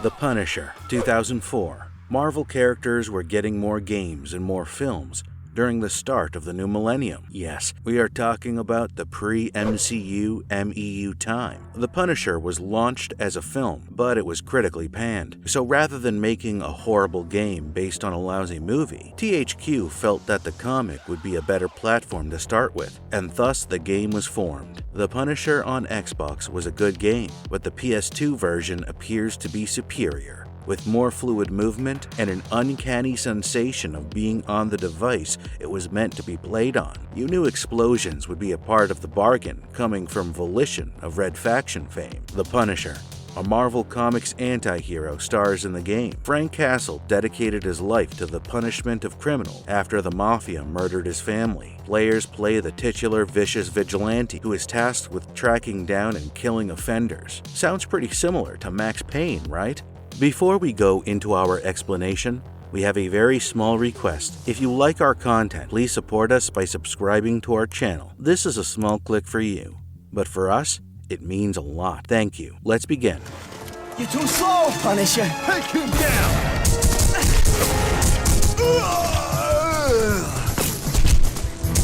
The Punisher, 2004. Marvel characters were getting more games and more films during the start of the new millennium. Yes, we are talking about the pre-MCU MEU time. The Punisher was launched as a film, but it was critically panned. So rather than making a horrible game based on a lousy movie, THQ felt that the comic would be a better platform to start with, and thus the game was formed. The Punisher on Xbox was a good game, but the PS2 version appears to be superior. With more fluid movement and an uncanny sensation of being on the device it was meant to be played on. You knew explosions would be a part of the bargain coming from Volition of Red Faction fame. The Punisher, a Marvel Comics anti-hero, stars in the game. Frank Castle dedicated his life to the punishment of criminals after the Mafia murdered his family. Players play the titular vicious vigilante who is tasked with tracking down and killing offenders. Sounds pretty similar to Max Payne, right? Before we go into our explanation, we have a very small request. If you like our content, please support us by subscribing to our channel. This is a small click for you, but for us, it means a lot. Thank you. Let's begin. You're too slow, Punisher! Take him down!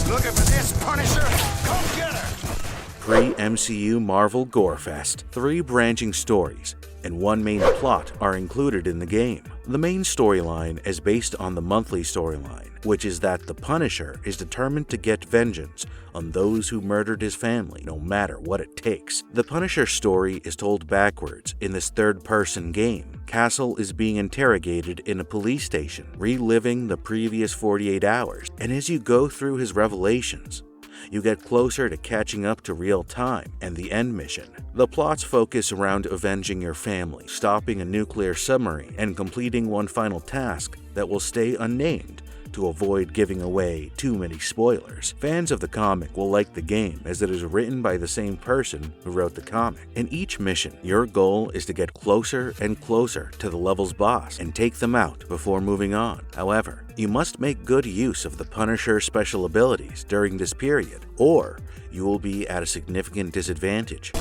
Looking for this, Punisher? Come get her! Pre-MCU Marvel Gorefest. 3 branching stories and 1 main plot are included in the game. The main storyline is based on the monthly storyline, which is that the Punisher is determined to get vengeance on those who murdered his family, no matter what it takes. The Punisher story is told backwards in this third-person game. Castle is being interrogated in a police station, reliving the previous 48 hours, and as you go through his revelations, you get closer to catching up to real time and the end mission. The plots focus around avenging your family, stopping a nuclear submarine, and completing one final task that will stay unnamed to avoid giving away too many spoilers. Fans of the comic will like the game as it is written by the same person who wrote the comic. In each mission, your goal is to get closer and closer to the level's boss and take them out before moving on. However, you must make good use of the Punisher's special abilities during this period, or you will be at a significant disadvantage.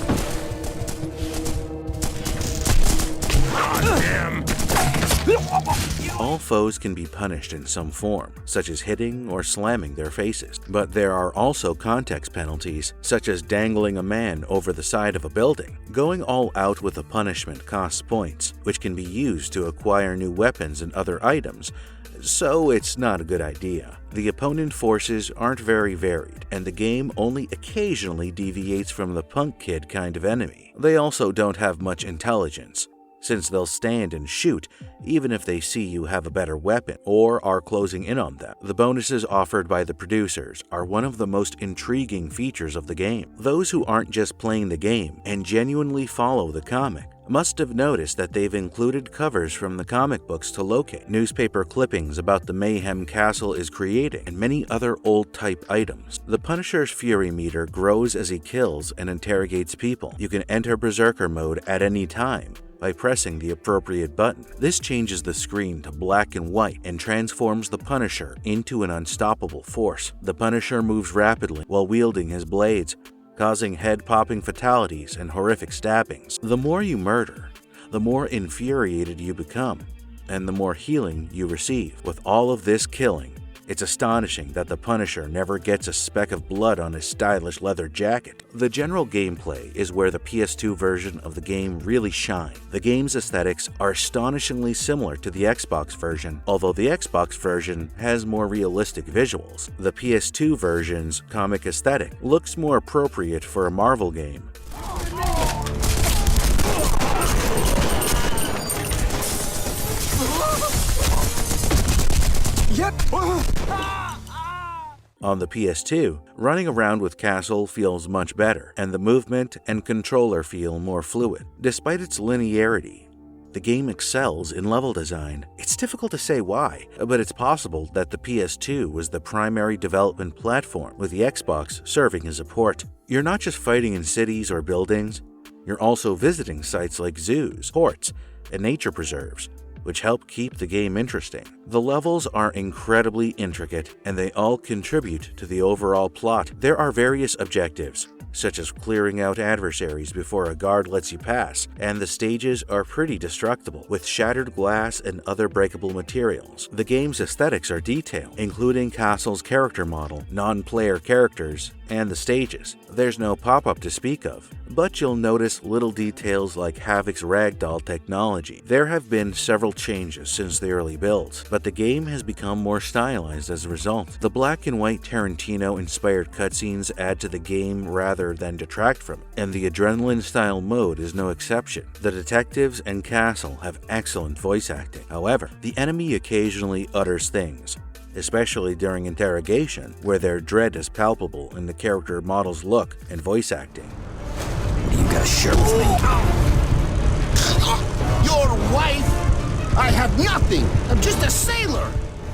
Goddamn! All foes can be punished in some form, such as hitting or slamming their faces, but there are also context penalties, such as dangling a man over the side of a building. Going all out with a punishment costs points, which can be used to acquire new weapons and other items, so it's not a good idea. The opponent forces aren't very varied, and the game only occasionally deviates from the punk kid kind of enemy. They also don't have much intelligence, since they'll stand and shoot even if they see you have a better weapon or are closing in on them. The bonuses offered by the producers are one of the most intriguing features of the game. Those who aren't just playing the game and genuinely follow the comic must have noticed that they've included covers from the comic books to locate, newspaper clippings about the mayhem Castle is creating, and many other old-type items. The Punisher's fury meter grows as he kills and interrogates people. You can enter Berserker mode at any time by pressing the appropriate button. This changes the screen to black and white and transforms the Punisher into an unstoppable force. The Punisher moves rapidly while wielding his blades, causing head-popping fatalities and horrific stabbings. The more you murder, the more infuriated you become, and the more healing you receive. With all of this killing, it's astonishing that the Punisher never gets a speck of blood on his stylish leather jacket. The general gameplay is where the PS2 version of the game really shines. The game's aesthetics are astonishingly similar to the Xbox version, although the Xbox version has more realistic visuals. The PS2 version's comic aesthetic looks more appropriate for a Marvel game. Yep! On the PS2, running around with Castle feels much better, and the movement and controller feel more fluid. Despite its linearity, the game excels in level design. It's difficult to say why, but it's possible that the PS2 was the primary development platform, with the Xbox serving as a port. You're not just fighting in cities or buildings, you're also visiting sites like zoos, ports, and nature preserves. which help keep the game interesting. The levels are incredibly intricate, and they all contribute to the overall plot. There are various objectives, such as clearing out adversaries before a guard lets you pass, and the stages are pretty destructible, with shattered glass and other breakable materials. The game's aesthetics are detailed, including Castle's character model, non-player characters, and the stages. There's no pop-up to speak of, but you'll notice little details like Havoc's ragdoll technology. There have been several changes since the early builds, but the game has become more stylized as a result. The black and white Tarantino-inspired cutscenes add to the game rather than detract from it, and the adrenaline-style mode is no exception. The detectives and Castle have excellent voice acting. However, the enemy occasionally utters things, especially during interrogation, where their dread is palpable in the character model's look and voice acting. What do you got to share with me? Your wife? I have nothing. I'm just a sailor.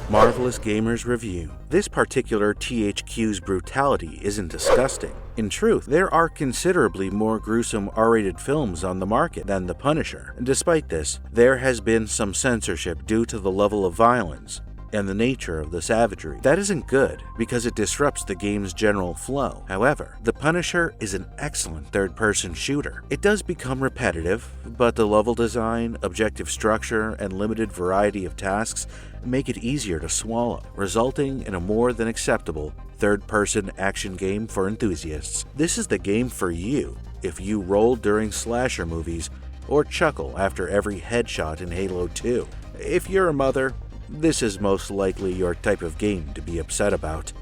Marvelous Gamers review. This particular THQ's brutality isn't disgusting. In truth, there are considerably more gruesome R-rated films on the market than The Punisher. Despite this, there has been some censorship due to the level of violence and the nature of the savagery. That isn't good, because it disrupts the game's general flow. However, The Punisher is an excellent third-person shooter. It does become repetitive, but the level design, objective structure, and limited variety of tasks make it easier to swallow, resulting in a more than acceptable third-person action game for enthusiasts. This is the game for you if you roll during slasher movies or chuckle after every headshot in Halo 2. If you're a mother, this is most likely your type of game to be upset about.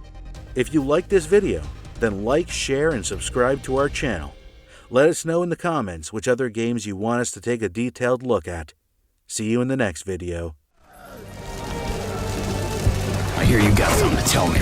If you like this video, then like, share, and subscribe to our channel. Let us know in the comments which other games you want us to take a detailed look at. See you in the next video. I hear you got something to tell me.